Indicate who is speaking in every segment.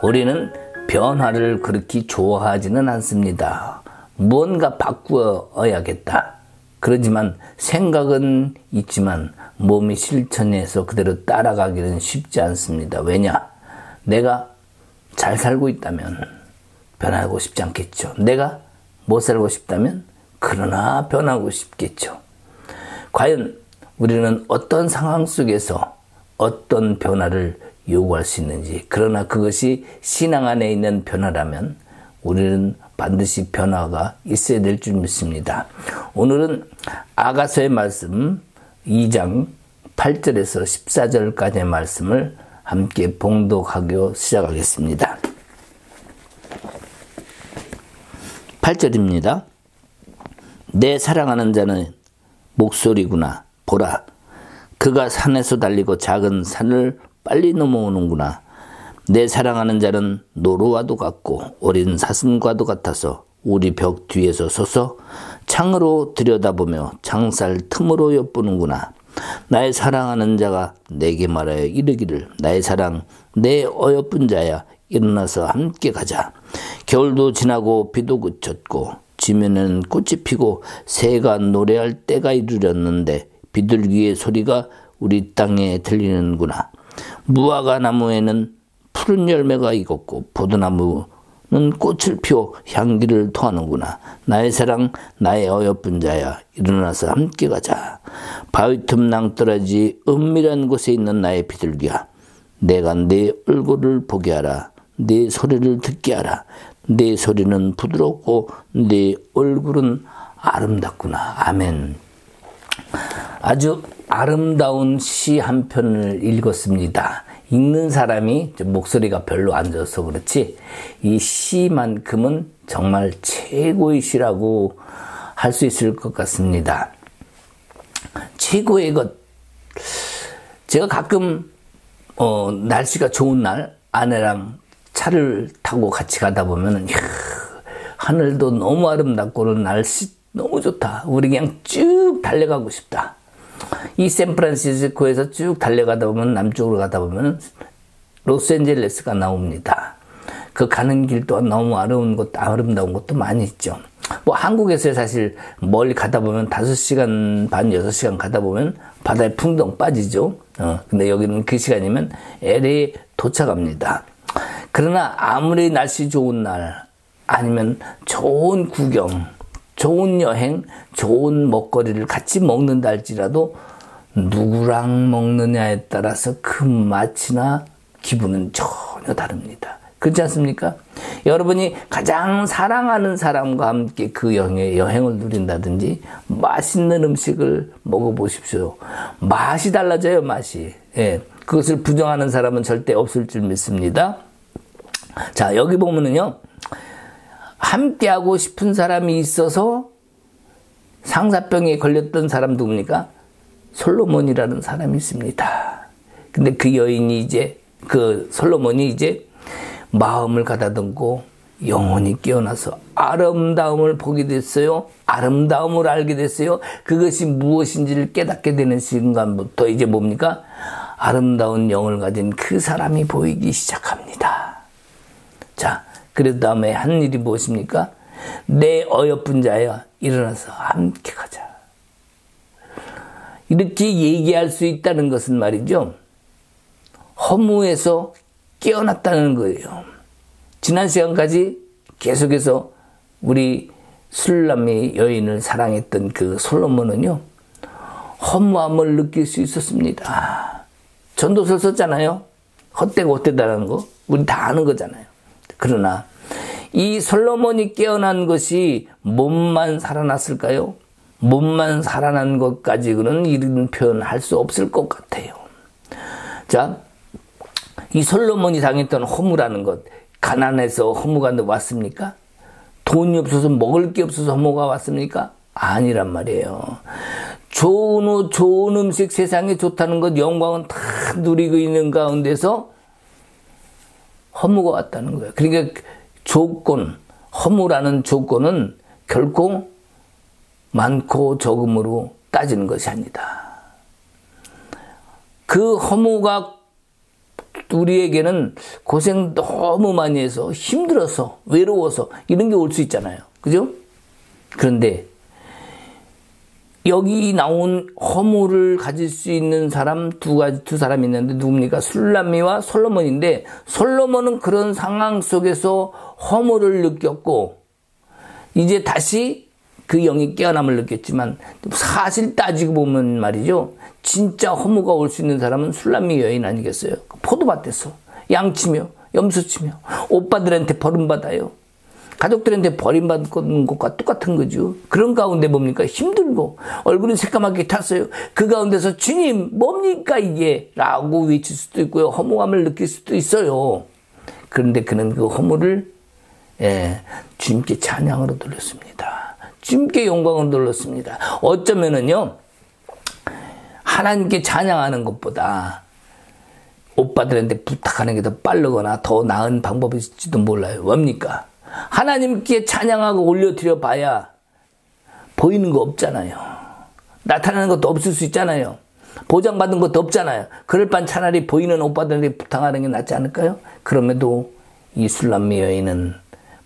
Speaker 1: 우리는 변화를 그렇게 좋아하지는 않습니다. 무언가 바꾸어야겠다. 그러지만 생각은 있지만 몸이 실천해서 그대로 따라가기는 쉽지 않습니다. 왜냐? 내가 잘 살고 있다면 변하고 싶지 않겠죠. 내가 못 살고 싶다면 그러나 변하고 싶겠죠. 과연 우리는 어떤 상황 속에서 어떤 변화를 요구할 수 있는지, 그러나 그것이 신앙 안에 있는 변화라면 우리는 반드시 변화가 있어야 될 줄 믿습니다. 오늘은 아가서의 말씀 2장 8절에서 14절까지의 말씀을 함께 봉독하고 시작하겠습니다. 8절입니다. 내 사랑하는 자는 목소리구나. 보라, 그가 산에서 달리고 작은 산을 빨리 넘어오는구나. 내 사랑하는 자는 노루와도 같고 어린 사슴과도 같아서 우리 벽 뒤에서 서서 창으로 들여다보며 창살 틈으로 엿보는구나. 나의 사랑하는 자가 내게 말하여 이르기를, 나의 사랑, 내 어여쁜 자야, 일어나서 함께 가자. 겨울도 지나고 비도 그쳤고 지면에는 꽃이 피고 새가 노래할 때가 이르렀는데 비둘기의 소리가 우리 땅에 들리는구나. 무화과 나무에는 푸른 열매가 익었고 포도나무는 꽃을 피워 향기를 토하는구나. 나의 사랑, 나의 어여쁜 자야, 일어나서 함께 가자. 바위 틈 낭떠러지 은밀한 곳에 있는 나의 비둘기야, 내가 네 얼굴을 보게 하라. 네 소리를 듣게 하라. 네 소리는 부드럽고 네 얼굴은 아름답구나. 아멘. 아주 아름다운 시 한 편을 읽었습니다. 읽는 사람이 목소리가 별로 안 좋아서 그렇지 이 시만큼은 정말 최고의 시라고 할 수 있을 것 같습니다. 최고의 것, 제가 가끔 날씨가 좋은 날 아내랑 차를 타고 같이 가다 보면 하늘도 너무 아름답고 날씨 너무 좋다. 우리 그냥 쭉 달려가고 싶다. 이 샌프란시스코에서 쭉 달려가다 보면 남쪽으로 가다 보면 로스앤젤레스가 나옵니다. 그 가는 길 또한 너무 아름다운 것도 많이 있죠. 뭐 한국에서 사실 멀리 가다 보면 5시간 반, 6시간 가다 보면 바다에 풍덩 빠지죠. 근데 여기는 그 시간이면 LA에 도착합니다. 그러나 아무리 날씨 좋은 날 아니면 좋은 구경, 좋은 여행, 좋은 먹거리를 같이 먹는다 할지라도 누구랑 먹느냐에 따라서 그 맛이나 기분은 전혀 다릅니다. 그렇지 않습니까? 여러분이 가장 사랑하는 사람과 함께 그 여행을 누린다든지 맛있는 음식을 먹어보십시오. 맛이 달라져요, 맛이. 예, 그것을 부정하는 사람은 절대 없을 줄 믿습니다. 자, 여기 보면은요, 함께하고 싶은 사람이 있어서 상사병에 걸렸던 사람 누굽니까? 솔로몬이라는 사람이 있습니다. 근데 그 여인이 솔로몬이 이제 마음을 가다듬고 영혼이 깨어나서 아름다움을 보게 됐어요. 아름다움을 알게 됐어요. 그것이 무엇인지를 깨닫게 되는 순간부터 이제 뭡니까? 아름다운 영을 가진 그 사람이 보이기 시작합니다. 자, 그 다음에 한 일이 무엇입니까? 내 어여쁜 자야, 일어나서 함께 가자. 이렇게 얘기할 수 있다는 것은 말이죠, 허무에서 깨어났다는 거예요. 지난 시간까지 계속해서 우리 술람미 여인을 사랑했던 그 솔로몬은요, 허무함을 느낄 수 있었습니다. 전도서 썼잖아요. 헛되고 헛되다라는 거 우리 다 아는 거잖아요. 그러나 이 솔로몬이 깨어난 것이 몸만 살아났을까요? 몸만 살아난 것 가지고는 이런 표현을 할 수 없을 것 같아요. 자, 이 솔로몬이 당했던 허무라는 것, 가난해서 허무가 왔습니까? 돈이 없어서 먹을 게 없어서 허무가 왔습니까? 아니란 말이에요. 좋은 옷, 좋은 음식, 세상에 좋다는 것, 영광은 다 누리고 있는 가운데서 허무가 왔다는 거예요. 그러니까 허무라는 조건은 결코 많고 적음으로 따지는 것이 아니다. 그 허무가 우리에게는 고생 너무 많이 해서 힘들어서 외로워서 이런 게 올 수 있잖아요. 그죠? 그런데 여기 나온 허물을 가질 수 있는 사람 두 사람이 있는데 누굽니까? 술람미와 솔로몬인데 솔로몬은 그런 상황 속에서 허물을 느꼈고 이제 다시 그 영이 깨어남을 느꼈지만 사실 따지고 보면 말이죠. 진짜 허무가 올 수 있는 사람은 술람미 여인 아니겠어요? 포도밭에서 양치며 염소치며 오빠들한테 버림받아요. 가족들한테 버림받는 것과 똑같은 거죠. 그런 가운데 뭡니까? 힘들고 얼굴이 새까맣게 탔어요. 그 가운데서 주님 뭡니까 이게? 라고 외칠 수도 있고요. 허무함을 느낄 수도 있어요. 그런데 그는 그 허물을 주님께 찬양으로 돌렸습니다. 주님께 영광으로 돌렸습니다. 어쩌면은요. 하나님께 찬양하는 것보다 오빠들한테 부탁하는 게 더 빠르거나 더 나은 방법일지도 몰라요. 뭡니까? 하나님께 찬양하고 올려드려 봐야 보이는 거 없잖아요. 나타나는 것도 없을 수 있잖아요. 보장받은 것도 없잖아요. 그럴 반 차라리 보이는 오빠들에게 부탁하는 게 낫지 않을까요? 그럼에도 이 술람미 여인은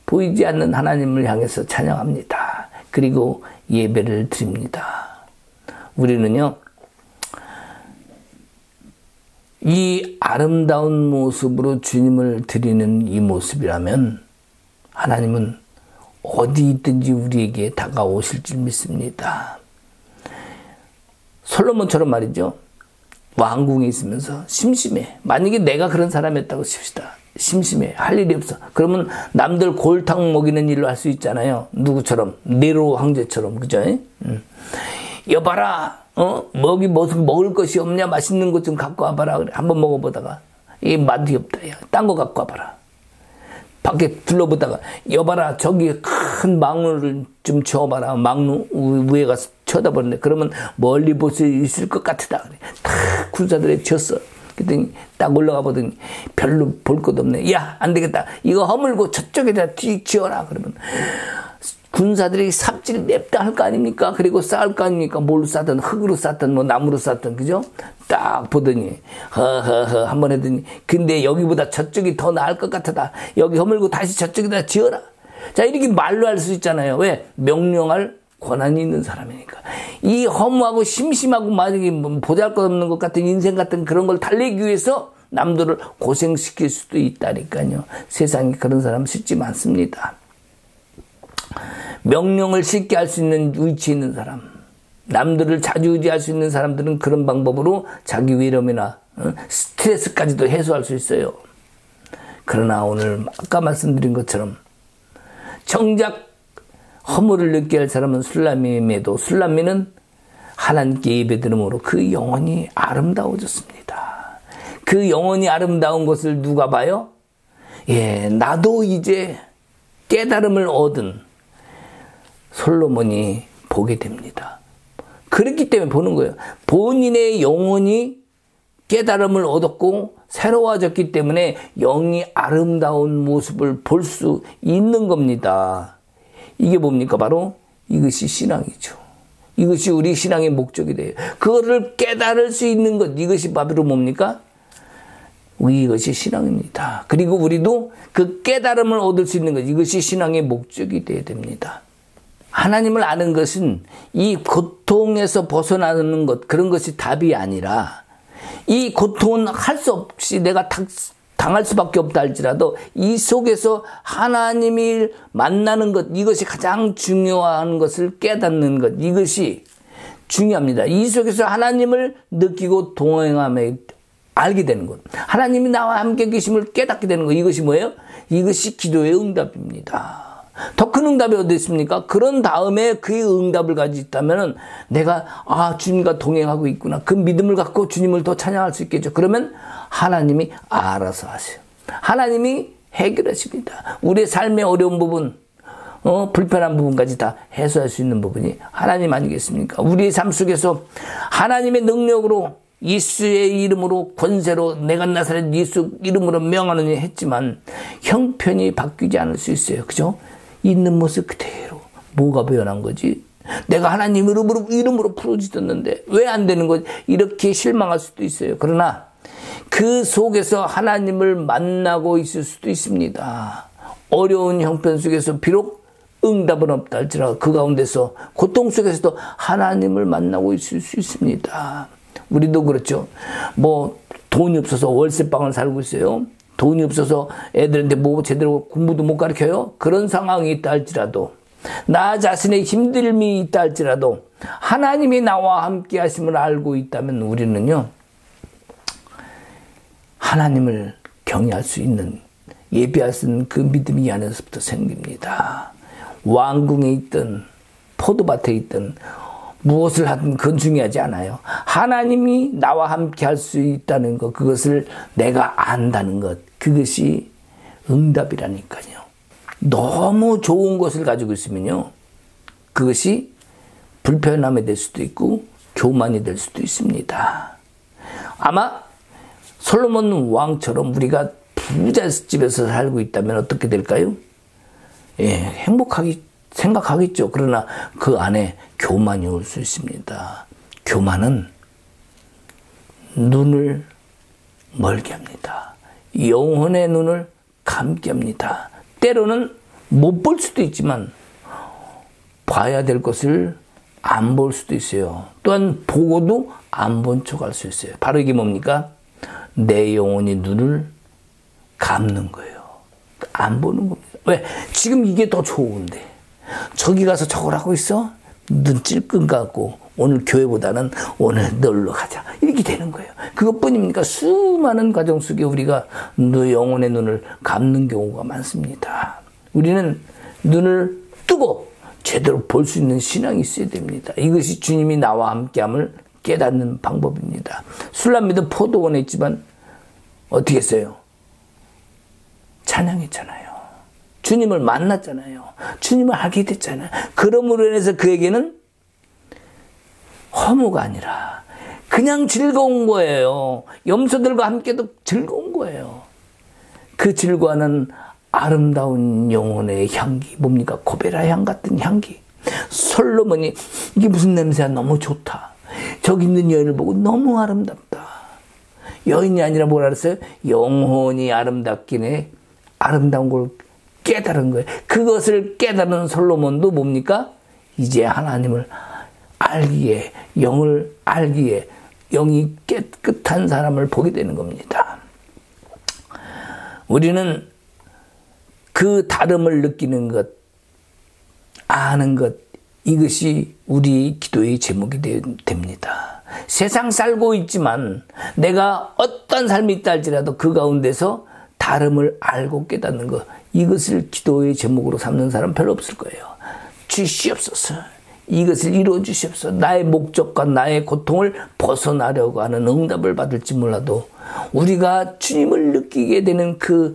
Speaker 1: 보이지 않는 하나님을 향해서 찬양합니다. 그리고 예배를 드립니다. 우리는요. 이 아름다운 모습으로 주님을 드리는 이 모습이라면 하나님은 어디 있든지 우리에게 다가오실 줄 믿습니다. 솔로몬처럼 말이죠. 왕궁에 있으면서 심심해. 만약에 내가 그런 사람이었다고 칩시다. 심심해. 할 일이 없어. 그러면 남들 골탕 먹이는 일로 할 수 있잖아요. 누구처럼? 네로 황제처럼. 그죠? 여봐라. 먹을 것이 없냐? 맛있는 것 좀 갖고 와봐라. 그래. 한번 먹어보다가 이 맛이 없다. 야. 딴 거 갖고 와봐라. 밖에 둘러보다가 여봐라. 저기 큰 망루를 좀 지어봐라. 망루 위에 가서 쳐다보는데 그러면 멀리 볼 수 있을 것 같다. 그래. 다 군사들이 지었어. 그랬더니 딱 올라가 보더니 별로 볼 것 없네. 야, 안 되겠다. 이거 허물고 저쪽에다 지어라. 그러면 군사들이 삽질 냅다 할 거 아닙니까? 그리고 쌓을 거 아닙니까? 뭘로 쌓든 흙으로 쌓든 뭐 나무로 쌓든 그죠? 딱 보더니 허허허 한번 했더니 근데 여기보다 저쪽이 더 나을 것 같다. 여기 허물고 다시 저쪽에다 지어라. 자, 이렇게 말로 할 수 있잖아요. 왜? 명령할 권한이 있는 사람이니까. 이 허무하고 심심하고 만약에 보잘것없는 것 같은 인생 같은 그런 걸 달래기 위해서 남들을 고생시킬 수도 있다니까요. 세상에 그런 사람 쉽지 많습니다. 명령을 쉽게 할 수 있는 위치에 있는 사람, 남들을 자주지할 수 있는 사람들은 그런 방법으로 자기 위험이나 스트레스까지도 해소할 수 있어요. 그러나 오늘 아까 말씀드린 것처럼 정작 허물을 느끼게 할 사람은 술람미임에도 술람미는 하나님께 예배드림으로 그 영혼이 아름다워졌습니다. 그 영혼이 아름다운 것을 누가 봐요? 나도 이제 깨달음을 얻은 솔로몬이 보게 됩니다. 그렇기 때문에 보는 거예요. 본인의 영혼이 깨달음을 얻었고 새로워졌기 때문에 영이 아름다운 모습을 볼 수 있는 겁니다. 이게 뭡니까? 바로 이것이 신앙이죠. 이것이 우리 신앙의 목적이 돼요. 그거를 깨달을 수 있는 것, 이것이 바로 뭡니까? 이것이 신앙입니다. 그리고 우리도 그 깨달음을 얻을 수 있는 것, 이것이 신앙의 목적이 되어야 됩니다. 하나님을 아는 것은 이 고통에서 벗어나는 것, 그런 것이 답이 아니라 이 고통은 할 수 없이 내가 당할 수밖에 없다 할지라도 이 속에서 하나님이 만나는 것, 이것이 가장 중요한 것을 깨닫는 것, 이것이 중요합니다. 이 속에서 하나님을 느끼고 동행함에 알게 되는 것, 하나님이 나와 함께 계심을 깨닫게 되는 것, 이것이 뭐예요? 이것이 기도의 응답입니다. 더 큰 응답이 어디 있습니까? 그런 다음에 그의 응답을 가지고 있다면 내가 주님과 동행하고 있구나. 그 믿음을 갖고 주님을 더 찬양할 수 있겠죠. 그러면 하나님이 알아서 하세요. 하나님이 해결하십니다. 우리의 삶의 어려운 부분, 불편한 부분까지 다 해소할 수 있는 부분이 하나님 아니겠습니까? 우리의 삶 속에서 하나님의 능력으로 예수의 이름으로 권세로 내가 나사렛 예수 이름으로 명하느니 했지만 형편이 바뀌지 않을 수 있어요. 그죠? 있는 모습 그대로. 뭐가 변한 거지? 내가 하나님 이름으로 풀어지었는데 왜 안 되는 거지? 이렇게 실망할 수도 있어요. 그러나 그 속에서 하나님을 만나고 있을 수도 있습니다. 어려운 형편 속에서 비록 응답은 없다 할지라도 그 가운데서 고통 속에서도 하나님을 만나고 있을 수 있습니다. 우리도 그렇죠. 뭐 돈이 없어서 월세방을 살고 있어요. 돈이 없어서 애들한테 뭐 제대로 공부도 못 가르쳐요. 그런 상황이 있다 할지라도 나 자신의 힘듦이 있다 할지라도 하나님이 나와 함께 하심을 알고 있다면 우리는요, 하나님을 경외할 수 있는, 예배할 수 있는 그 믿음이 이 안에서부터 생깁니다. 왕궁에 있든 포도밭에 있든 무엇을 하든 그건 중요하지 않아요. 하나님이 나와 함께 할 수 있다는 것, 그것을 내가 안다는 것, 그것이 응답이라니까요. 너무 좋은 것을 가지고 있으면요, 그것이 불편함이 될 수도 있고 교만이 될 수도 있습니다. 아마 솔로몬 왕처럼 우리가 부잣집에서 살고 있다면 어떻게 될까요? 예, 행복하게 생각하겠죠. 그러나 그 안에 교만이 올 수 있습니다. 교만은 눈을 멀게 합니다. 영혼의 눈을 감게 합니다. 때로는 못 볼 수도 있지만 봐야 될 것을 안 볼 수도 있어요. 또한 보고도 안 본 척 할 수 있어요. 바로 이게 뭡니까? 내 영혼이 눈을 감는 거예요. 안 보는 겁니다. 왜? 지금 이게 더 좋은데 저기 가서 저걸 하고 있어? 눈 찔끔 감고 오늘 교회보다는 오늘 놀러 가자, 이렇게 되는 거예요. 그것뿐입니까? 수많은 과정 속에 우리가 영혼의 눈을 감는 경우가 많습니다. 우리는 눈을 뜨고 제대로 볼 수 있는 신앙이 있어야 됩니다. 이것이 주님이 나와 함께함을 깨닫는 방법입니다. 술람미도 포도원에 있지만 어떻게 했어요? 찬양했잖아요. 주님을 만났잖아요. 주님을 알게 됐잖아요. 그러므로 인해서 그에게는 허무가 아니라 그냥 즐거운 거예요. 염소들과 함께도 즐거운 거예요. 그 즐거워하는 아름다운 영혼의 향기, 뭡니까? 고베라 향 같은 향기. 솔로몬이 이게 무슨 냄새야, 너무 좋다. 저기 있는 여인을 보고 너무 아름답다. 여인이 아니라 뭐라 그랬어요? 영혼이 아름답기에 아름다운 걸 깨달은 거예요. 그것을 깨달은 솔로몬도 뭡니까? 이제 하나님을 알기에, 영을 알기에, 영이 깨끗한 사람을 보게 되는 겁니다. 우리는 그 다름을 느끼는 것, 아는 것, 이것이 우리 기도의 제목이 됩니다. 세상 살고 있지만 내가 어떤 삶이 있다 할지라도 그 가운데서 다름을 알고 깨닫는 것, 이것을 기도의 제목으로 삼는 사람 별로 없을 거예요. 주시옵소서, 이것을 이루어 주시옵소서. 나의 목적과 나의 고통을 벗어나려고 하는 응답을 받을지 몰라도 우리가 주님을 느끼게 되는 그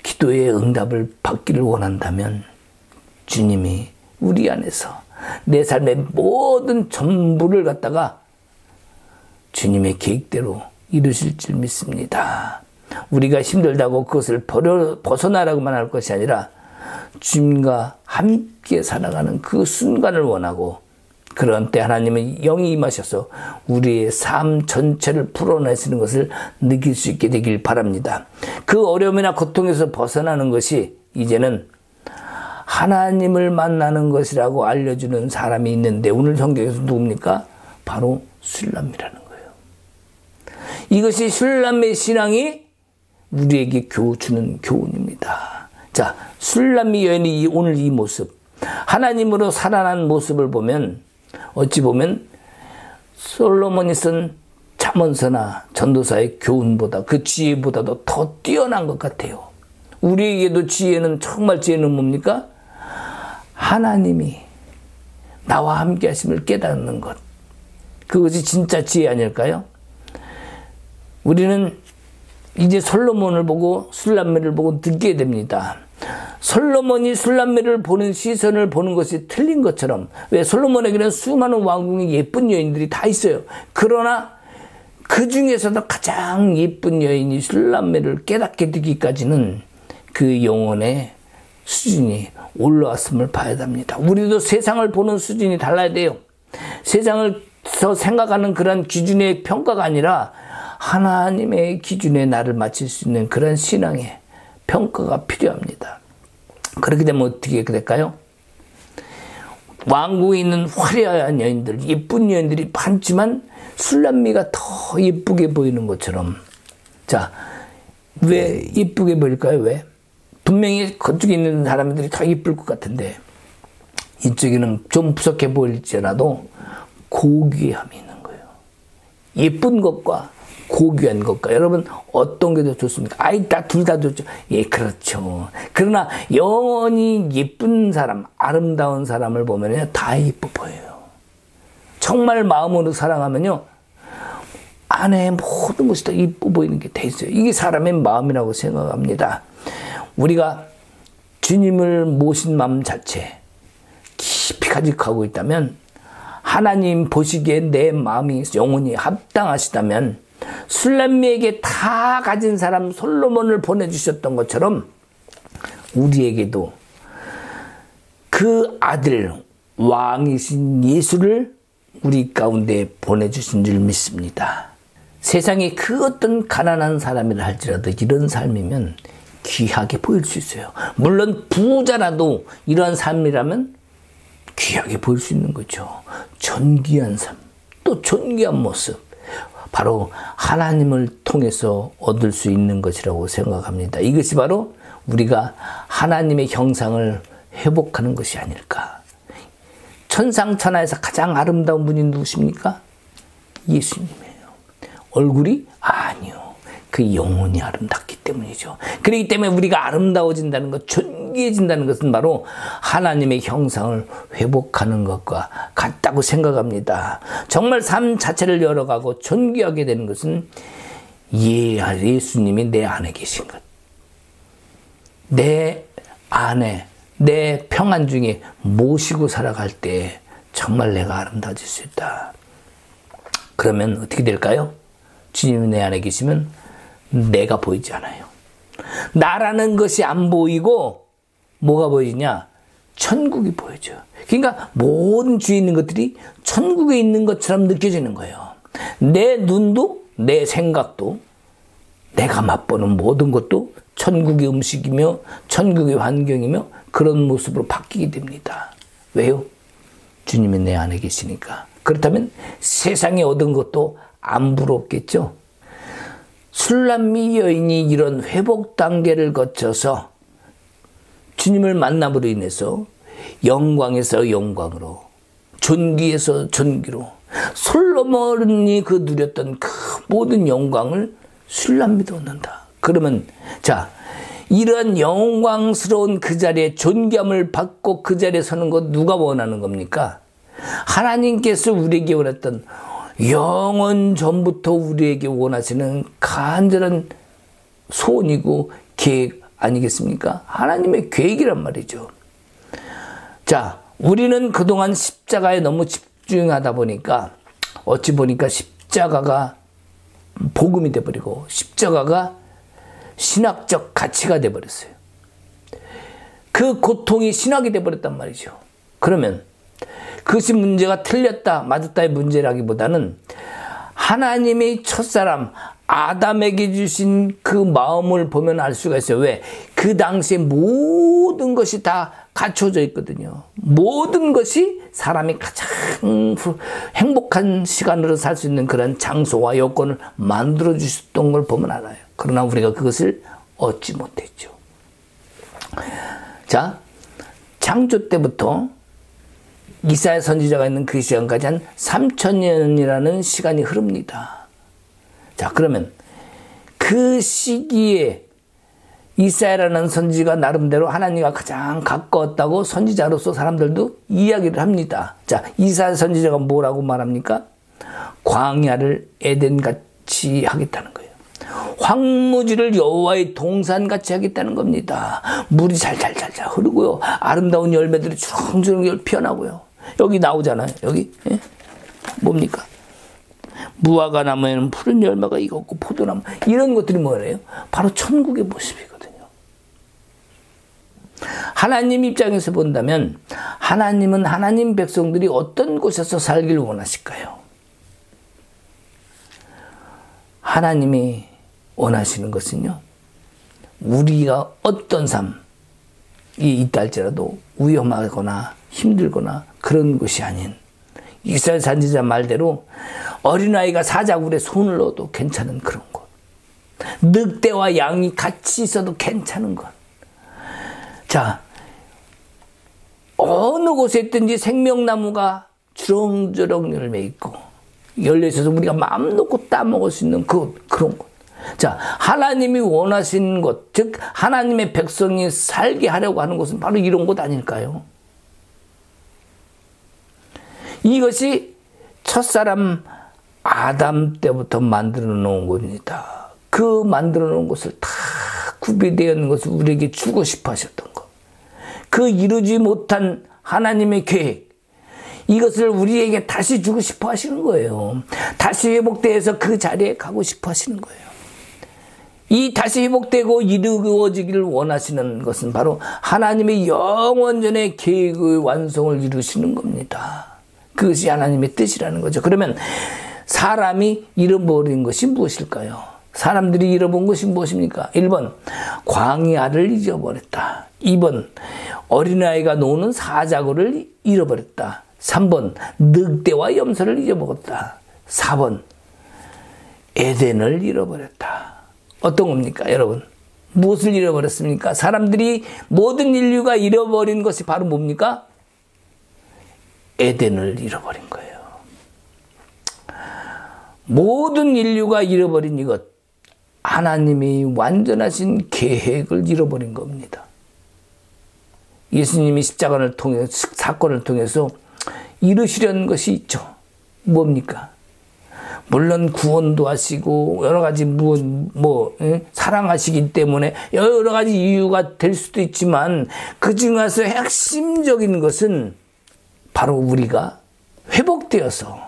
Speaker 1: 기도의 응답을 받기를 원한다면 주님이 우리 안에서 내 삶의 모든 전부를 갖다가 주님의 계획대로 이루실 줄 믿습니다. 우리가 힘들다고 그것을 벗어나라고만 할 것이 아니라 주님과 함께 살아가는 그 순간을 원하고, 그런 때 하나님의 영이 임하셔서 우리의 삶 전체를 풀어내시는 것을 느낄 수 있게 되길 바랍니다. 그 어려움이나 고통에서 벗어나는 것이 이제는 하나님을 만나는 것이라고 알려주는 사람이 있는데, 오늘 성경에서 누굽니까? 바로 술람이라는 거예요. 이것이 술람의 신앙이 우리에게 주는 교훈입니다. 자, 술람미 여인이 오늘 이 모습, 하나님으로 살아난 모습을 보면 어찌 보면 솔로몬이 쓴 잠언서나 전도사의 교훈보다, 그 지혜보다도 더 뛰어난 것 같아요. 우리에게도 지혜는, 정말 지혜는 뭡니까? 하나님이 나와 함께 하심을 깨닫는 것, 그것이 진짜 지혜 아닐까요? 우리는 이제 솔로몬을 보고 술람미를 보고 느끼게 됩니다. 솔로몬이 술람미를 보는 시선을 보는 것이 틀린 것처럼, 왜? 솔로몬에게는 수많은 왕궁의 예쁜 여인들이 다 있어요. 그러나 그 중에서도 가장 예쁜 여인이 술람미를 깨닫게 되기까지는 그 영혼의 수준이 올라왔음을 봐야 합니다. 우리도 세상을 보는 수준이 달라야 돼요. 세상을 생각하는 그런 기준의 평가가 아니라 하나님의 기준에 나를 맞출 수 있는 그런 신앙의 평가가 필요합니다. 그렇게 되면 어떻게 될까요? 왕궁에 있는 화려한 여인들, 예쁜 여인들이 많지만 술람미가 더 예쁘게 보이는 것처럼. 자, 왜 예쁘게 보일까요? 왜? 분명히 그쪽에 있는 사람들이 다 예쁠 것 같은데 이쪽에는 좀 부족해 보일지라도 고귀함이 있는 거예요. 예쁜 것과 고귀한 것과 여러분 어떤 게 더 좋습니까? 아이 다 둘 다 좋죠. 예, 그렇죠. 그러나 영원히 예쁜 사람, 아름다운 사람을 보면요 다 예뻐 보여요. 정말 마음으로 사랑하면요 안에 모든 것이 다 예뻐 보이는 게 돼 있어요. 이게 사람의 마음이라고 생각합니다. 우리가 주님을 모신 마음 자체 깊이 가지고 있다면 하나님 보시기에 내 마음이 영원히 합당하시다면 술람미에게 다 가진 사람 솔로몬을 보내주셨던 것처럼 우리에게도 그 아들 왕이신 예수를 우리 가운데 보내주신 줄 믿습니다. 세상에 그 어떤 가난한 사람이라 할지라도 이런 삶이면 귀하게 보일 수 있어요. 물론 부자라도 이러한 삶이라면 귀하게 보일 수 있는 거죠. 존귀한 삶, 또 존귀한 모습, 바로 하나님을 통해서 얻을 수 있는 것이라고 생각합니다. 이것이 바로 우리가 하나님의 형상을 회복하는 것이 아닐까. 천상천하에서 가장 아름다운 분이 누구십니까? 예수님이에요. 얼굴이? 아니요. 그 영혼이 아름답기 때문이죠. 그렇기 때문에 우리가 아름다워진다는 것, 존귀해진다는 것은 바로 하나님의 형상을 회복하는 것과 같다고 생각합니다. 정말 삶 자체를 열어가고 존귀하게 되는 것은 예수님이 내 안에 계신 것. 내 안에, 내 평안 중에 모시고 살아갈 때 정말 내가 아름다워질 수 있다. 그러면 어떻게 될까요? 주님이 내 안에 계시면 내가 보이지 않아요. 나라는 것이 안 보이고 뭐가 보이냐? 천국이 보여져. 그러니까 모든 주위에 있는 것들이 천국에 있는 것처럼 느껴지는 거예요. 내 눈도 내 생각도 내가 맛보는 모든 것도 천국의 음식이며 천국의 환경이며 그런 모습으로 바뀌게 됩니다. 왜요? 주님이 내 안에 계시니까. 그렇다면 세상에 얻은 것도 안 부럽겠죠? 술람미 여인이 이런 회복 단계를 거쳐서 주님을 만남으로 인해서 영광에서 영광으로, 존귀에서 존귀로, 솔로몬이 그 누렸던 그 모든 영광을 술람미도 얻는다. 그러면 자, 이런 영광스러운 그 자리에 존귀함을 받고 그 자리에 서는 것 누가 원하는 겁니까? 하나님께서 우리에게 원했던 영원 전부터 우리에게 원하시는 간절한 소원이고 계획 아니겠습니까? 하나님의 계획이란 말이죠. 자, 우리는 그동안 십자가에 너무 집중하다 보니까 어찌 보니까 십자가가 복음이 돼버리고 십자가가 신학적 가치가 돼버렸어요. 그 고통이 신학이 돼버렸단 말이죠. 그러면 그것이 문제가 틀렸다 맞았다의 문제라기보다는 하나님의 첫사람 아담에게 주신 그 마음을 보면 알 수가 있어요. 왜? 그 당시에 모든 것이 다 갖춰져 있거든요. 모든 것이 사람이 가장 행복한 시간으로 살 수 있는 그런 장소와 여건을 만들어 주셨던 걸 보면 알아요. 그러나 우리가 그것을 얻지 못했죠. 자, 창조 때부터 이사야 선지자가 있는 그 시간까지 한 3000년이라는 시간이 흐릅니다. 자, 그러면 그 시기에 이사야라는 선지자가 나름대로 하나님과 가장 가까웠다고 선지자로서 사람들도 이야기를 합니다. 자, 이사야 선지자가 뭐라고 말합니까? 광야를 에덴같이 하겠다는 거예요. 황무지를 여호와의 동산같이 하겠다는 겁니다. 물이 잘잘잘잘 흐르고요. 아름다운 열매들이 주렁주렁 피어나고요. 여기 나오잖아요. 여기 예? 뭡니까? 무화과 나무에는 푸른 열매가 익었고 포도나무 이런 것들이 뭐예요? 바로 천국의 모습이거든요. 하나님 입장에서 본다면 하나님은 하나님 백성들이 어떤 곳에서 살기를 원하실까요? 하나님이 원하시는 것은요, 우리가 어떤 삶이 있다 할지라도 위험하거나 힘들거나 그런 것이 아닌, 이스라엘 선지자 말대로 어린아이가 사자굴에 손을 넣어도 괜찮은 그런 것, 늑대와 양이 같이 있어도 괜찮은 것. 자, 어느 곳에 있든지 생명나무가 주렁주렁 열매 있고 열려 있어서 우리가 마음 놓고 따먹을 수 있는 그런 것. 자, 하나님이 원하시는 것, 즉 하나님의 백성이 살게 하려고 하는 것은 바로 이런 것 아닐까요? 이것이 첫사람 아담 때부터 만들어 놓은 겁니다. 그 만들어 놓은 것을 다 구비되어 있는 것을 우리에게 주고 싶어 하셨던 것. 그 이루지 못한 하나님의 계획, 이것을 우리에게 다시 주고 싶어 하시는 거예요. 다시 회복되어서 그 자리에 가고 싶어 하시는 거예요. 이 다시 회복되고 이루어지기를 원하시는 것은 바로 하나님의 영원전의 계획의 완성을 이루시는 겁니다. 그것이 하나님의 뜻이라는 거죠. 그러면 사람이 잃어버린 것이 무엇일까요? 사람들이 잃어본 것이 무엇입니까? 1번, 광야를 잊어버렸다. 2번, 어린아이가 노는 사자굴을 잃어버렸다. 3번, 늑대와 염소를 잊어먹었다. 4번, 에덴을 잃어버렸다. 어떤 겁니까, 여러분? 무엇을 잃어버렸습니까? 사람들이, 모든 인류가 잃어버린 것이 바로 뭡니까? 에덴을 잃어버린 거예요. 모든 인류가 잃어버린 이것, 하나님이 완전하신 계획을 잃어버린 겁니다. 예수님이 십자가를 통해, 사건을 통해서 이루시려는 것이 있죠. 뭡니까? 물론 구원도 하시고 여러 가지 사랑하시기 때문에 여러 가지 이유가 될 수도 있지만, 그 중에서 핵심적인 것은 바로 우리가 회복되어서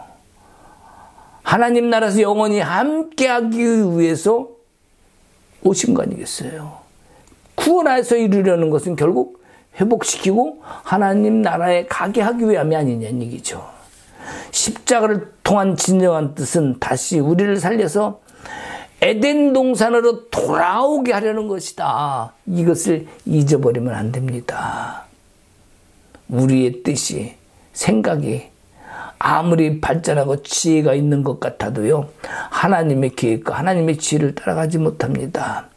Speaker 1: 하나님 나라에서 영원히 함께하기 위해서 오신 거 아니겠어요? 구원하여서 이루려는 것은 결국 회복시키고 하나님 나라에 가게 하기 위함이 아니냐는 얘기죠. 십자가를 통한 진정한 뜻은 다시 우리를 살려서 에덴 동산으로 돌아오게 하려는 것이다. 이것을 잊어버리면 안 됩니다. 우리의 뜻이, 생각이 아무리 발전하고 지혜가 있는 것 같아도요, 하나님의 계획과 하나님의 지혜를 따라가지 못합니다.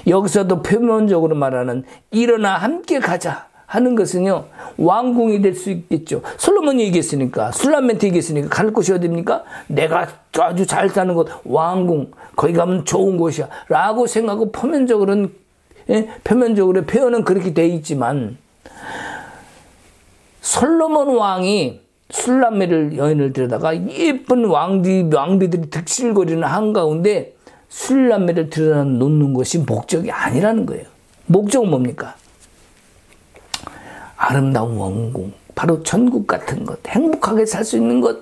Speaker 1: 여기서도 표면적으로 말하는 일어나 함께 가자 하는 것은요, 왕궁이 될 수 있겠죠. 솔로몬이 얘기했으니까, 술람한테 얘기했으니까 갈 곳이 어디입니까? 내가 아주 잘 사는 곳, 왕궁, 거기 가면 좋은 곳이야 라고 생각하고 표면적으로 표현은 그렇게 돼 있지만, 솔로몬 왕이 술람매를 여인을 데려다가 예쁜 왕비들이 득실거리는 한가운데 술람매를 들여놓는 것이 목적이 아니라는 거예요. 목적은 뭡니까? 아름다운 왕궁, 바로 천국 같은 것, 행복하게 살 수 있는 것,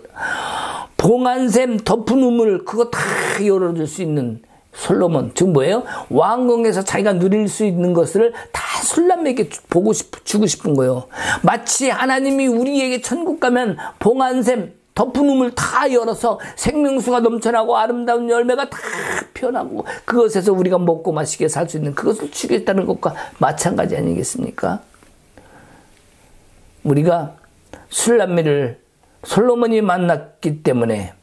Speaker 1: 봉안샘 덮은 우물, 그거 다 열어줄 수 있는 솔로몬, 즉 뭐예요? 왕궁에서 자기가 누릴 수 있는 것을 다 술람에게 주고 싶은 거예요. 마치 하나님이 우리에게 천국 가면 봉안샘 덮은 우물 다 열어서 생명수가 넘쳐나고 아름다운 열매가 다 피어나고 그것에서 우리가 먹고 마시게 살 수 있는 그것을 주겠다는 것과 마찬가지 아니겠습니까? 우리가 술람매를 솔로몬이 만났기 때문에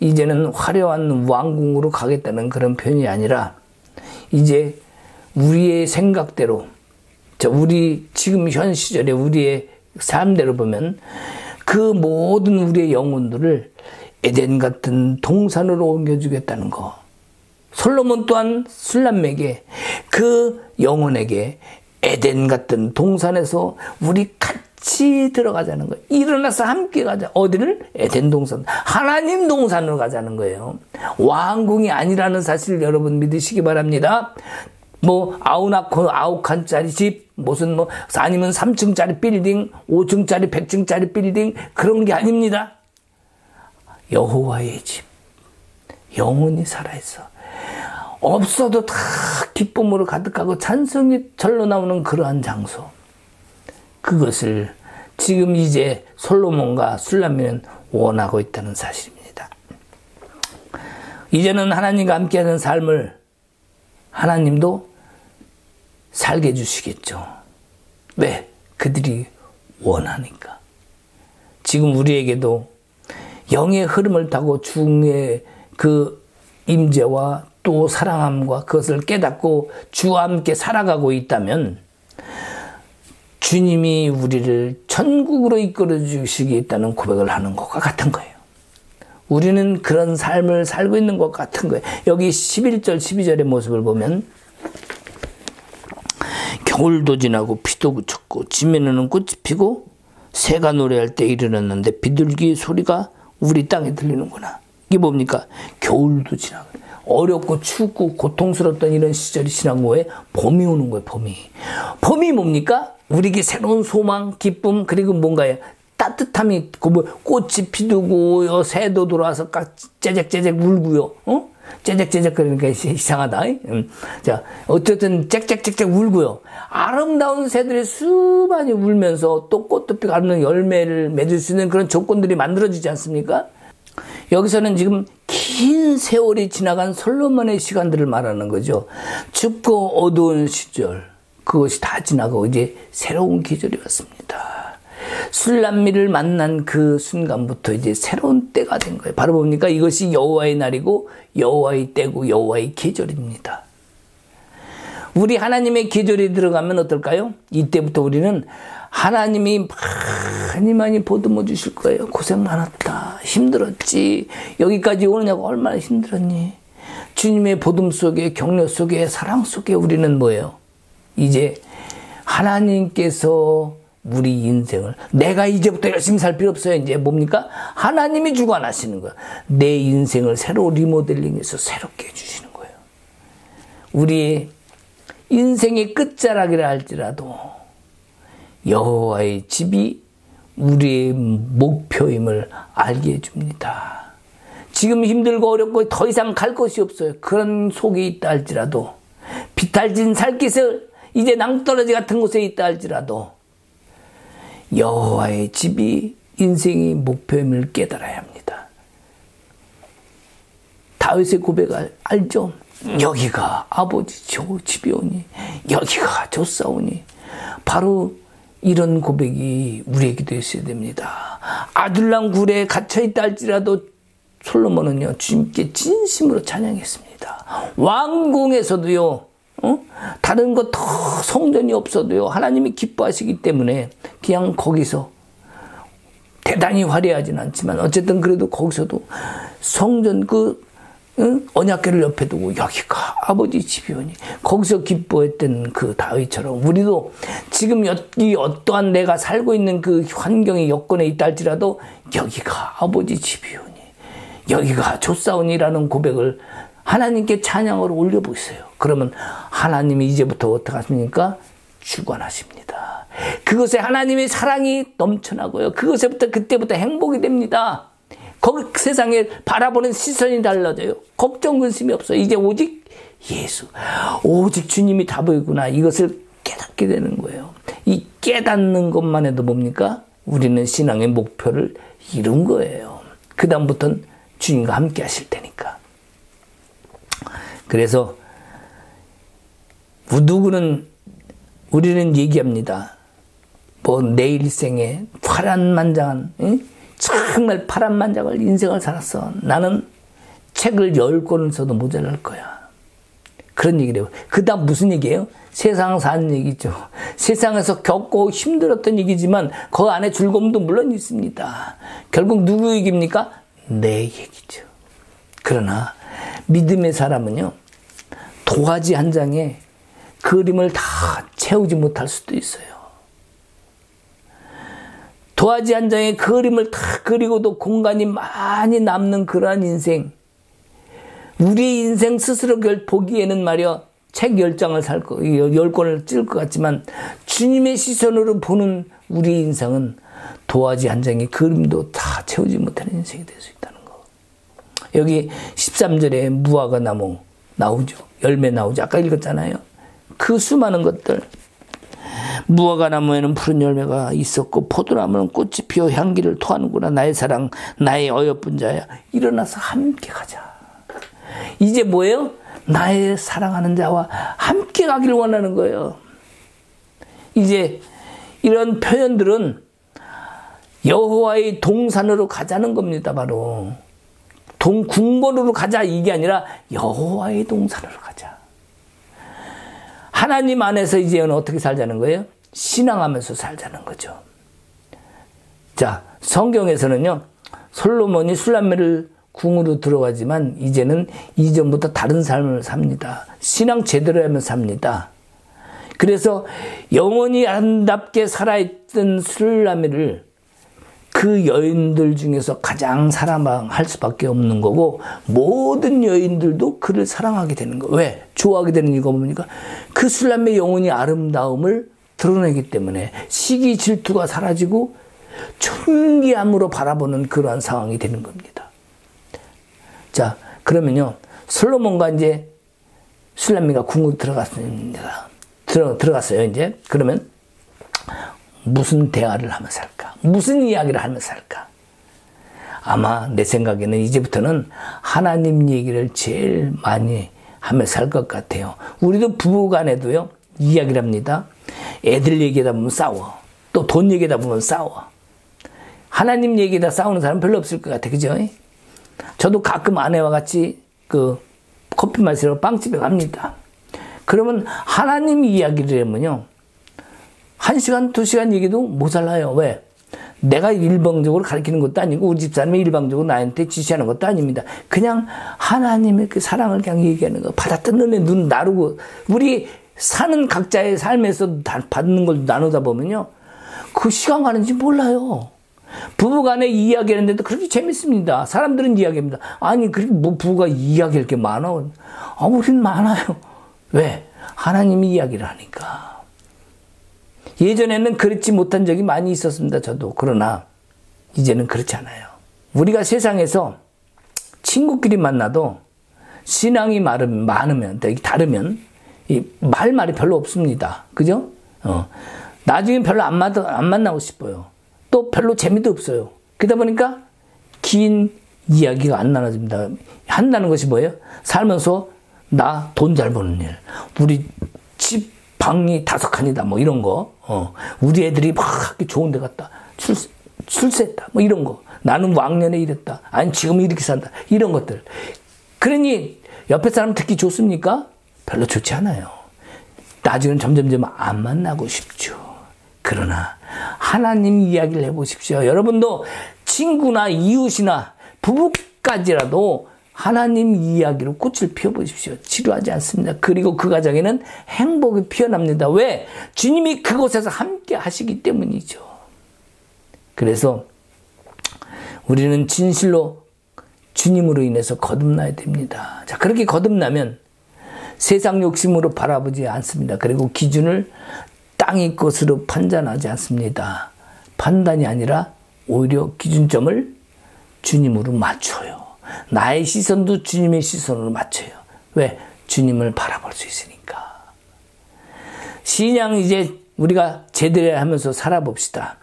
Speaker 1: 이제는 화려한 왕궁으로 가겠다는 그런 표현이 아니라, 이제 우리의 생각대로, 우리 지금 현 시절에 우리의 삶대로 보면 그 모든 우리의 영혼들을 에덴 같은 동산으로 옮겨주겠다는 거. 솔로몬 또한 술람에게, 그 영혼에게 에덴 같은 동산에서 우리 같이 들어가자는 거예요. 일어나서 함께 가자. 어디를? 에덴 동산. 하나님 동산으로 가자는 거예요. 왕궁이 아니라는 사실을 여러분 믿으시기 바랍니다. 아홉 칸짜리 집, 아니면 3층짜리 빌딩, 5층짜리, 100층짜리 빌딩, 그런 게 아닙니다. 여호와의 집. 영원히 살아있어. 없어도 다 기쁨으로 가득하고 찬송이 절로 나오는 그러한 장소. 그것을 지금 이제 솔로몬과 술람미는 원하고 있다는 사실입니다. 이제는 하나님과 함께하는 삶을 하나님도 살게 해주시겠죠. 왜? 그들이 원하니까. 지금 우리에게도 영의 흐름을 타고 주의 그 임재와 또 사랑함과 그것을 깨닫고 주와 함께 살아가고 있다면 주님이 우리를 천국으로 이끌어 주시겠다는 고백을 하는 것과 같은 거예요. 우리는 그런 삶을 살고 있는 것 같은 거예요. 여기 11절, 12절의 모습을 보면 겨울도 지나고 비도 그쳤고 지면에는 꽃이 피고 새가 노래할 때 이르렀는데 비둘기 소리가 우리 땅에 들리는구나. 이게 뭡니까? 겨울도 지나고 어렵고 춥고 고통스럽던 이런 시절이 지난 후에 봄이 오는 거예요. 봄이 뭡니까? 우리에게 새로운 소망, 기쁨, 그리고 뭔가요? 따뜻함이 있고, 꽃이 피두고, 새도 돌아와서 째잭째잭 울고요. 째잭째잭 그러니까 이상하다. 자, 어쨌든 짹짹짹짹 울고요. 아름다운 새들이 수많이 울면서 또 꽃도 피고 아름다운 열매를 맺을 수 있는 그런 조건들이 만들어지지 않습니까? 여기서는 지금 긴 세월이 지나간 솔로몬의 시간들을 말하는 거죠. 춥고 어두운 시절, 그것이 다 지나고 이제 새로운 계절이 왔습니다. 술람미를 만난 그 순간부터 이제 새로운 때가 된 거예요. 바로 뭡니까? 이것이 여호와의 날이고 여호와의 때고 여호와의 계절입니다. 우리 하나님의 계절이 들어가면 어떨까요? 이때부터 우리는 하나님이 많이 보듬어 주실 거예요. 고생 많았다. 힘들었지. 여기까지 오느냐고 얼마나 힘들었니? 주님의 보듬 속에, 격려 속에, 사랑 속에 우리는 뭐예요? 이제 하나님께서 우리 인생을, 내가 이제부터 열심히 살 필요 없어요. 이제 뭡니까? 하나님이 주관하시는 거야. 내 인생을 새로 리모델링해서 새롭게 해주시는 거예요. 우리의 인생의 끝자락이라 할지라도 여호와의 집이 우리의 목표임을 알게 해줍니다. 지금 힘들고 어렵고 더 이상 갈 곳이 없어요. 그런 속에 있다 할지라도, 비탈진 살깃을 이제 낭떠러지 같은 곳에 있다 할지라도 여호와의 집이 인생의 목표임을 깨달아야 합니다. 다윗의 고백 알죠? 여기가 아버지 집이오니 여기가 조사오니. 바로 이런 고백이 우리에게도 있어야 됩니다. 아둘람 굴에 갇혀있다 할지라도 솔로몬은요 주님께 진심으로 찬양했습니다. 왕궁에서도요 다른 거 더 성전이 없어도요 하나님이 기뻐하시기 때문에 그냥 거기서 대단히 화려하진 않지만 어쨌든 그래도 거기서도 성전 언약궤를 옆에 두고 여기가 아버지 집이오니 거기서 기뻐했던 그 다윗처럼 우리도 지금 여기 어떠한 내가 살고 있는 그 환경의 여건에 있다 할지라도 여기가 아버지 집이오니 여기가 좋사오니라는 고백을 하나님께 찬양으로 올려보세요. 그러면 하나님이 이제부터 어떻게 하십니까? 주관하십니다. 그것에 하나님의 사랑이 넘쳐나고요. 그때부터 행복이 됩니다. 거기 세상에 바라보는 시선이 달라져요. 걱정 근심이 없어요. 이제 오직 예수, 오직 주님이 답이구나. 이것을 깨닫게 되는 거예요. 이 깨닫는 것만 해도 뭡니까? 우리는 신앙의 목표를 이룬 거예요. 그 다음부터는 주님과 함께 하실 테니까. 그래서 우리는 얘기합니다. 내 일생에 파란만장한, 정말 파란만장한 인생을 살았어. 나는 책을 10권을 써도 모자랄 거야. 그런 얘기를 해요. 그 다음 무슨 얘기예요? 세상 사는 얘기죠. 세상에서 겪고 힘들었던 얘기지만 그 안에 즐거움도 물론 있습니다. 결국 누구 얘기입니까? 내 얘기죠. 그러나 믿음의 사람은요, 도화지 한 장에 그림을 다 채우지 못할 수도 있어요. 도화지 한 장에 그림을 다 그리고도 공간이 많이 남는 그러한 인생. 우리의 인생 스스로 보기에는 말이야, 책 10장을 10권을 찍을 것 같지만 주님의 시선으로 보는 우리 인생은 도화지 한 장의 그림도 다 채우지 못하는 인생이 될 수 있다는 거. 여기 13절에 무화과 나무 나오죠. 열매 나오죠. 아까 읽었잖아요. 그 수많은 것들. 무화과 나무에는 푸른 열매가 있었고 포도나무는 꽃이 피어 향기를 토하는구나. 나의 사랑, 나의 어여쁜 자야. 일어나서 함께 가자. 이제 뭐예요? 나의 사랑하는 자와 함께 가기를 원하는 거예요. 이제 이런 표현들은 여호와의 동산으로 가자는 겁니다. 바로 궁궐으로 가자 이게 아니라 여호와의 동산으로 가자. 하나님 안에서 이제는 어떻게 살자는 거예요? 신앙하면서 살자는 거죠. 자, 성경에서는요, 솔로몬이 술람매를 궁으로 들어가지만 이제는 이전부터 다른 삶을 삽니다. 신앙 제대로 하면 삽니다. 그래서 영원히 아름답게 살아있던 술람매를 그 여인들 중에서 가장 사랑할 수밖에 없는 거고, 모든 여인들도 그를 사랑하게 되는 거예요. 왜? 좋아하게 되는 이유가 뭡니까? 그 술람의 영혼이 아름다움을 드러내기 때문에 시기 질투가 사라지고 존귀함으로 바라보는 그러한 상황이 되는 겁니다. 자, 그러면요, 솔로몬과 이제 술람미가 궁으로 들어갔습니다. 들어갔어요, 이제. 그러면 무슨 대화를 하며 살까? 무슨 이야기를 하며 살까? 아마 내 생각에는 이제부터는 하나님 얘기를 제일 많이 하며 살 것 같아요. 우리도 부부간에도요, 이야기를 합니다. 애들 얘기하다 보면 싸워. 또 돈 얘기하다 보면 싸워. 하나님 얘기하다 싸우는 사람 별로 없을 것 같아. 그죠? 저도 가끔 아내와 같이 커피 마시러 빵집에 갑니다. 그러면 하나님 이야기를 하면요, 1시간, 2시간 얘기도 모자라요. 왜? 내가 일방적으로 가르치는 것도 아니고 우리 집사람이 일방적으로 나한테 지시하는 것도 아닙니다. 그냥 하나님의 그 사랑을 그냥 얘기하는 거. 받았던 은혜 눈 나르고 우리 사는 각자의 삶에서 받는 걸 나누다 보면요, 그 시간 가는지 몰라요. 부부간에 이야기하는데도 그렇게 재밌습니다. 사람들은 이야기합니다. 아니, 그렇게 뭐 부부가 이야기할 게 많아? 우린 많아요. 왜? 하나님이 이야기를 하니까. 예전에는 그렇지 못한 적이 많이 있었습니다. 저도. 그러나 이제는 그렇지 않아요. 우리가 세상에서 친구끼리 만나도 신앙이 많으면, 다르면 말이 별로 없습니다. 그죠? 나중엔 별로 안 만나고 싶어요. 또 별로 재미도 없어요. 그러다 보니까 긴 이야기가 안 나눠집니다. 한다는 것이 뭐예요? 살면서 나 돈 잘 버는 일, 우리 집 방이 5칸이다, 뭐 이런 거, 우리 애들이 막 좋은 데 갔다, 출세했다, 뭐 이런 거, 나는 왕년에 이랬다, 아니 지금 이렇게 산다, 이런 것들. 그러니 옆에 사람 듣기 좋습니까? 별로 좋지 않아요. 나중에는 점점점 안 만나고 싶죠. 그러나 하나님 이야기를 해보십시오. 여러분도 친구나 이웃이나 부부까지라도 하나님 이야기로 꽃을 피워보십시오. 지루하지 않습니다. 그리고 그 가정에는 행복이 피어납니다. 왜? 주님이 그곳에서 함께 하시기 때문이죠. 그래서 우리는 진실로 주님으로 인해서 거듭나야 됩니다. 자, 그렇게 거듭나면 세상 욕심으로 바라보지 않습니다. 그리고 기준을 땅의 것으로 판단하지 않습니다. 판단이 아니라 오히려 기준점을 주님으로 맞춰요. 나의 시선도 주님의 시선으로 맞춰요. 왜? 주님을 바라볼 수 있으니까. 신앙 이제 우리가 제대로 하면서 살아봅시다.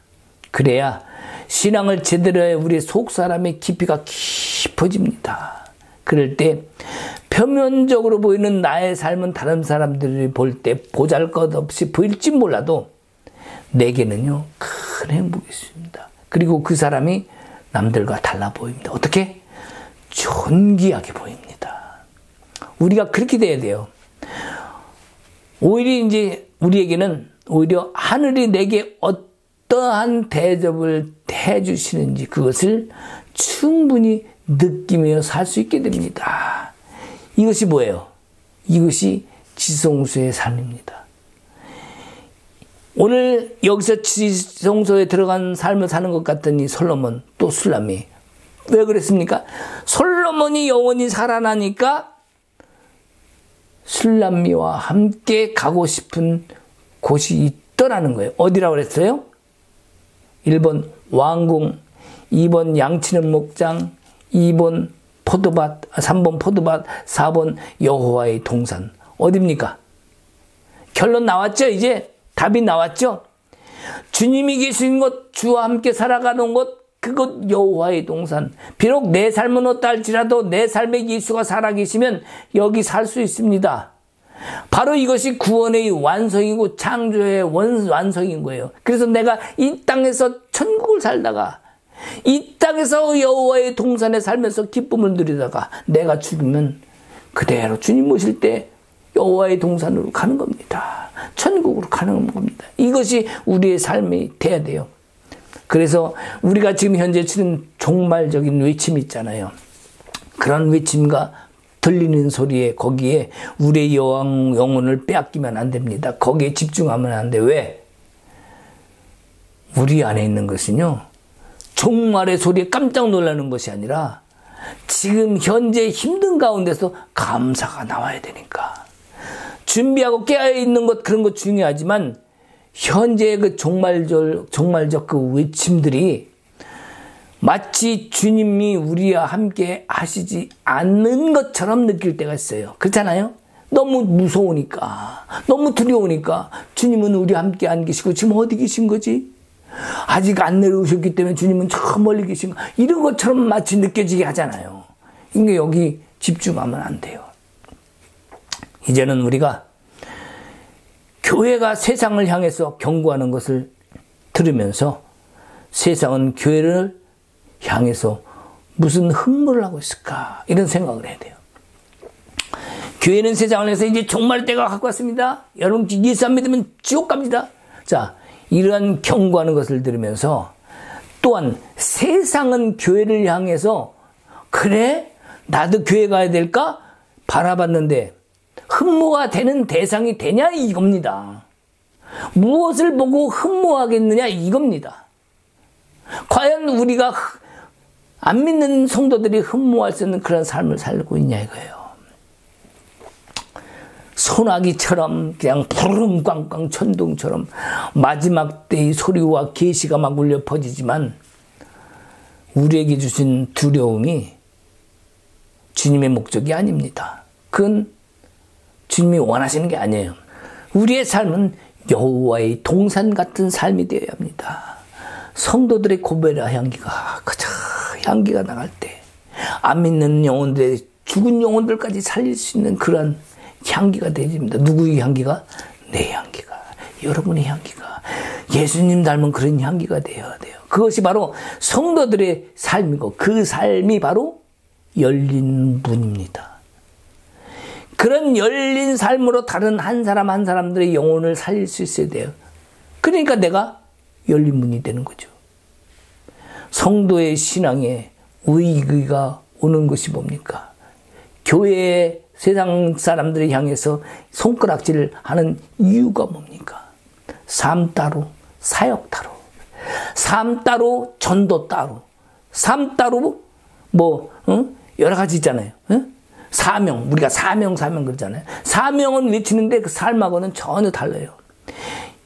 Speaker 1: 그래야 신앙을 제대로 해야 우리의 속사람의 깊이가 깊어집니다. 그럴 때 표면적으로 보이는 나의 삶은 다른 사람들이 볼 때 보잘것없이 보일지 몰라도 내게는요, 큰 행복이 있습니다. 그리고 그 사람이 남들과 달라 보입니다. 어떻게? 존귀하게 보입니다. 우리가 그렇게 돼야 돼요. 오히려 이제 우리에게는 오히려 하늘이 내게 어떠한 대접을 해주시는지 그것을 충분히 느끼며 살 수 있게 됩니다. 이것이 뭐예요? 이것이 지성소의 삶입니다. 오늘 여기서 지성소에 들어간 삶을 사는 것 같더니 솔로몬 또 술람미. 왜 그랬습니까? 솔로몬이 영원히 살아나니까 술람미와 함께 가고 싶은 곳이 있더라는 거예요. 어디라고 그랬어요? 1번 왕궁, 2번 양치는 목장, 2번 포도밭, 3번 포도밭, 4번 여호와의 동산. 어딥니까? 결론 나왔죠? 이제 답이 나왔죠? 주님이 계신 곳, 주와 함께 살아가는 곳, 그곳 여호와의 동산. 비록 내 삶은 어떠 할지라도 내 삶에 예수가 살아계시면 여기 살 수 있습니다. 바로 이것이 구원의 완성이고 창조의 완성인 거예요. 그래서 내가 이 땅에서 천국을 살다가 이 땅에서 여호와의 동산에 살면서 기쁨을 누리다가 내가 죽으면 그대로 주님 모실 때 여호와의 동산으로 가는 겁니다. 천국으로 가는 겁니다. 이것이 우리의 삶이 돼야 돼요. 그래서 우리가 지금 현재 치는 종말적인 외침이 있잖아요. 그런 외침과 들리는 소리에 거기에 우리의 영혼을 빼앗기면 안 됩니다. 거기에 집중하면 안 돼. 왜? 우리 안에 있는 것은요, 종말의 소리에 깜짝 놀라는 것이 아니라 지금 현재 힘든 가운데서 감사가 나와야 되니까. 준비하고 깨어있는 것, 그런 것 중요하지만 현재의 그 종말적 그 외침들이 마치 주님이 우리와 함께 하시지 않는 것처럼 느낄 때가 있어요. 그렇잖아요? 너무 무서우니까, 너무 두려우니까 주님은 우리와 함께 안 계시고 지금 어디 계신 거지? 아직 안 내려오셨기 때문에 주님은 저 멀리 계신 거, 이런 것처럼 마치 느껴지게 하잖아요. 이게 여기 집중하면 안 돼요. 이제는 우리가 교회가 세상을 향해서 경고하는 것을 들으면서 세상은 교회를 향해서 무슨 흥분을 하고 있을까, 이런 생각을 해야 돼요. 교회는 세상을 향해서 이제 종말 때가 갖고 왔습니다. 여러분 예수 안 믿으면 지옥 갑니다. 자, 이러한 경고하는 것을 들으면서 또한 세상은 교회를 향해서 그래? 나도 교회 가야 될까? 바라봤는데 흠모가 되는 대상이 되냐, 이겁니다. 무엇을 보고 흠모하겠느냐, 이겁니다. 과연 우리가 안 믿는 성도들이 흠모할 수 있는 그런 삶을 살고 있냐, 이거예요. 소나기처럼 그냥 푸름 꽝꽝 천둥처럼 마지막 때의 소리와 계시가 막 울려 퍼지지만 우리에게 주신 두려움이 주님의 목적이 아닙니다. 그건 주님이 원하시는 게 아니에요. 우리의 삶은 여호와의 동산 같은 삶이 되어야 합니다. 성도들의 고베라 향기가 그저 향기가 나갈 때 안 믿는 영혼들, 죽은 영혼들까지 살릴 수 있는 그런 향기가 되집니다. 누구의 향기가? 내 향기가, 여러분의 향기가, 예수님 닮은 그런 향기가 되어야 돼요. 그것이 바로 성도들의 삶이고 그 삶이 바로 열린 문입니다. 그런 열린 삶으로 다른 한 사람 한 사람들의 영혼을 살릴 수 있어야 돼요. 그러니까 내가 열린 문이 되는 거죠. 성도의 신앙에 위기가 오는 것이 뭡니까? 교회의 세상 사람들을 향해서 손가락질을 하는 이유가 뭡니까? 삶 따로, 사역 따로, 삶 따로, 전도 따로, 삶 따로, 여러 가지 있잖아요. 사명, 우리가 사명 그러잖아요. 사명은 외치는데 그 삶하고는 전혀 달라요.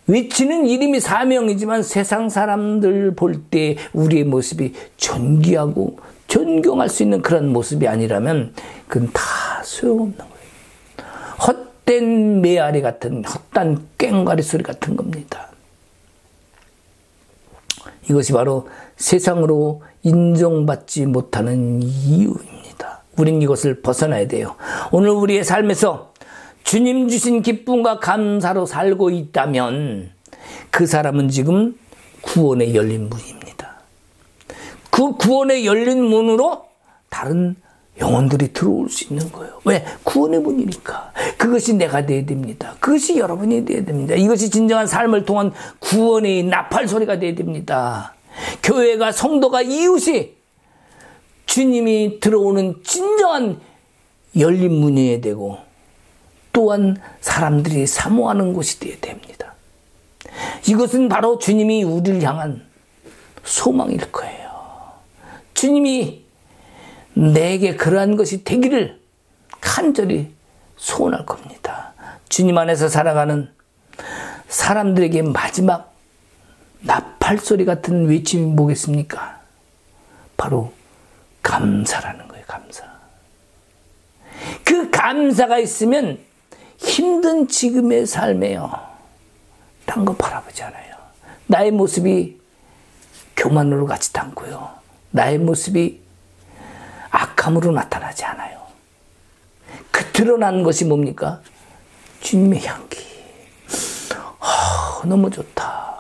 Speaker 1: 외치는 이름이 사명이지만 세상 사람들 볼 때 우리의 모습이 존귀하고 존경할 수 있는 그런 모습이 아니라면 그건 다 소용없는 거예요. 헛된 메아리 같은, 헛단 꽹과리 소리 같은 겁니다. 이것이 바로 세상으로 인정받지 못하는 이유입니다. 우린 이것을 벗어나야 돼요. 오늘 우리의 삶에서 주님 주신 기쁨과 감사로 살고 있다면 그 사람은 지금 구원의 열린 문입니다. 그 구원의 열린 문으로 다른 영혼들이 들어올 수 있는 거예요. 왜? 구원의 문이니까. 그것이 내가 되어야 됩니다. 그것이 여러분이 되어야 됩니다. 이것이 진정한 삶을 통한 구원의 나팔 소리가 되어야 됩니다. 교회가, 성도가, 이웃이 주님이 들어오는 진정한 열린 문이어야 되고 또한 사람들이 사모하는 곳이 되어야 됩니다. 이것은 바로 주님이 우리를 향한 소망일 거예요. 주님이 내게 그러한 것이 되기를 간절히 소원할 겁니다. 주님 안에서 살아가는 사람들에게 마지막 나팔 소리 같은 외침이 뭐겠습니까? 바로 감사라는 거예요. 감사. 그 감사가 있으면 힘든 지금의 삶에요, 딴 거 바라보지 않아요. 나의 모습이 교만으로 가지도 않고요. 나의 모습이 악함으로 나타나지 않아요. 그 드러나는 것이 뭡니까? 주님의 향기. 너무 좋다.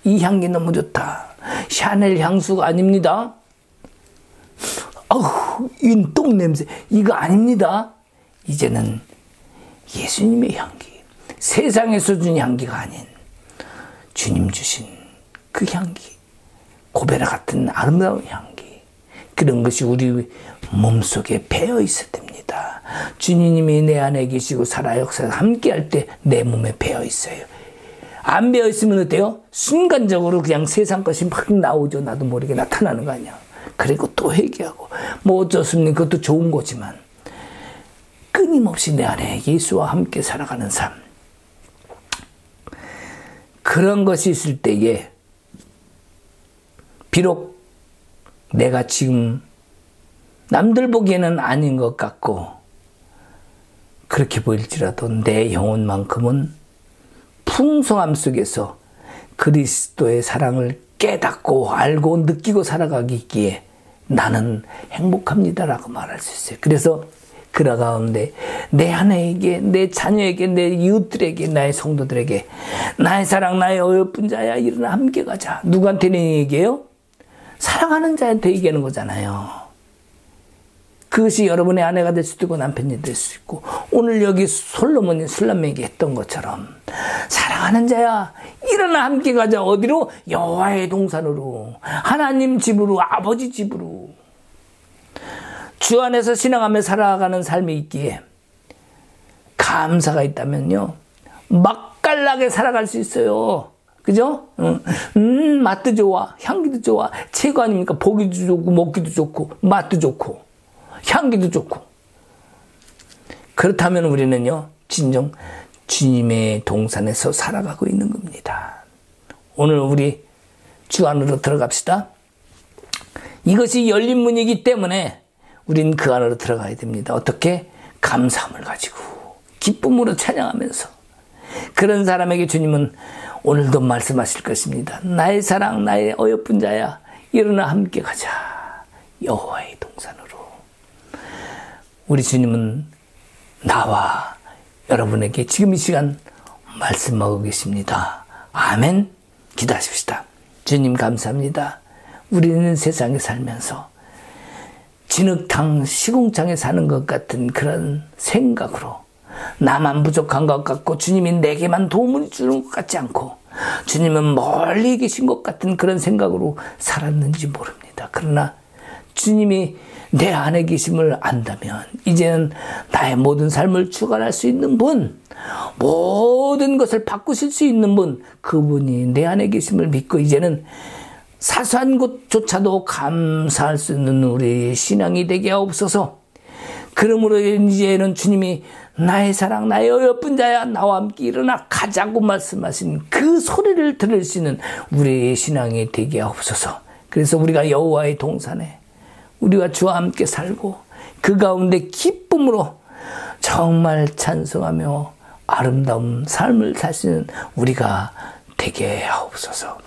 Speaker 1: 이 향기 너무 좋다. 샤넬 향수가 아닙니다. 이 똥냄새 이거 아닙니다. 이제는 예수님의 향기, 세상에서 준 향기가 아닌 주님 주신 그 향기, 고베라 같은 아름다운 향기, 그런 것이 우리 몸속에 배어 있어야 됩니다. 주님이 내 안에 계시고 살아 역사에서 함께할 때 내 몸에 배어 있어요. 안 배어 있으면 어때요? 순간적으로 그냥 세상 것이 막 나오죠. 나도 모르게 나타나는 거 아니야. 그리고 또 회개하고 뭐 어쩌습니까? 그것도 좋은 거지만 끊임없이 내 안에 예수와 함께 살아가는 삶, 그런 것이 있을 때에 비록 내가 지금 남들 보기에는 아닌 것 같고 그렇게 보일지라도 내 영혼만큼은 풍성함 속에서 그리스도의 사랑을 깨닫고 알고 느끼고 살아가기에 나는 행복합니다라고 말할 수 있어요. 그래서 그 가운데 내 아내에게, 내 자녀에게, 내 이웃들에게, 나의 성도들에게 나의 사랑, 나의 어여쁜 자야 일어나 함께 가자. 누구한테는 얘기해요? 사랑하는 자한테 얘기하는 거잖아요. 그것이 여러분의 아내가 될 수도 있고 남편이 될 수 있고 오늘 여기 솔로몬이 술람에게 했던 것처럼 사랑하는 자야 일어나 함께 가자. 어디로? 여호와의 동산으로, 하나님 집으로, 아버지 집으로. 주 안에서 신앙하며 살아가는 삶이 있기에 감사가 있다면요 맛깔나게 살아갈 수 있어요. 그죠? 맛도 좋아, 향기도 좋아. 최고 아닙니까? 보기도 좋고 먹기도 좋고 맛도 좋고 향기도 좋고. 그렇다면 우리는요 진정 주님의 동산에서 살아가고 있는 겁니다. 오늘 우리 주 안으로 들어갑시다. 이것이 열린 문이기 때문에 우린 그 안으로 들어가야 됩니다. 어떻게? 감사함을 가지고 기쁨으로 찬양하면서. 그런 사람에게 주님은 오늘도 말씀하실 것입니다. 나의 사랑, 나의 어여쁜 자야 일어나 함께 가자. 여호와의 동산으로. 우리 주님은 나와 여러분에게 지금 이 시간 말씀하고 계십니다. 아멘. 기도하십시다. 주님 감사합니다. 우리는 세상에 살면서 진흙탕 시궁창에 사는 것 같은 그런 생각으로 나만 부족한 것 같고 주님이 내게만 도움을 주는 것 같지 않고 주님은 멀리 계신 것 같은 그런 생각으로 살았는지 모릅니다. 그러나 주님이 내 안에 계심을 안다면 이제는 나의 모든 삶을 주관할 수 있는 분, 모든 것을 바꾸실 수 있는 분, 그분이 내 안에 계심을 믿고 이제는 사소한 것조차도 감사할 수 있는 우리 신앙이 되게 하옵소서. 그러므로 이제는 주님이 나의 사랑, 나의 어여쁜 자야 나와 함께 일어나 가자고 말씀하신 그 소리를 들을 수 있는 우리의 신앙이 되게 하옵소서. 그래서 우리가 여호와의 동산에 우리가 주와 함께 살고 그 가운데 기쁨으로 정말 찬송하며 아름다운 삶을 사시는 우리가 되게 하옵소서.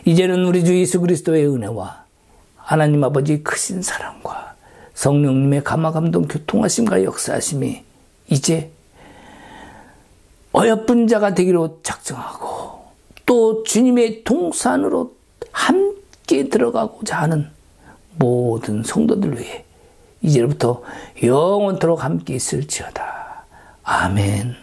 Speaker 1: 이제는 우리 주 예수 그리스도의 은혜와 하나님 아버지의 크신 사랑과 성령님의 감화감동 교통하심과 역사하심이 이제 어여쁜 자가 되기로 작정하고 또 주님의 동산으로 함께 들어가고자 하는 모든 성도들 위해 이제부터 영원토록 함께 있을지어다. 아멘.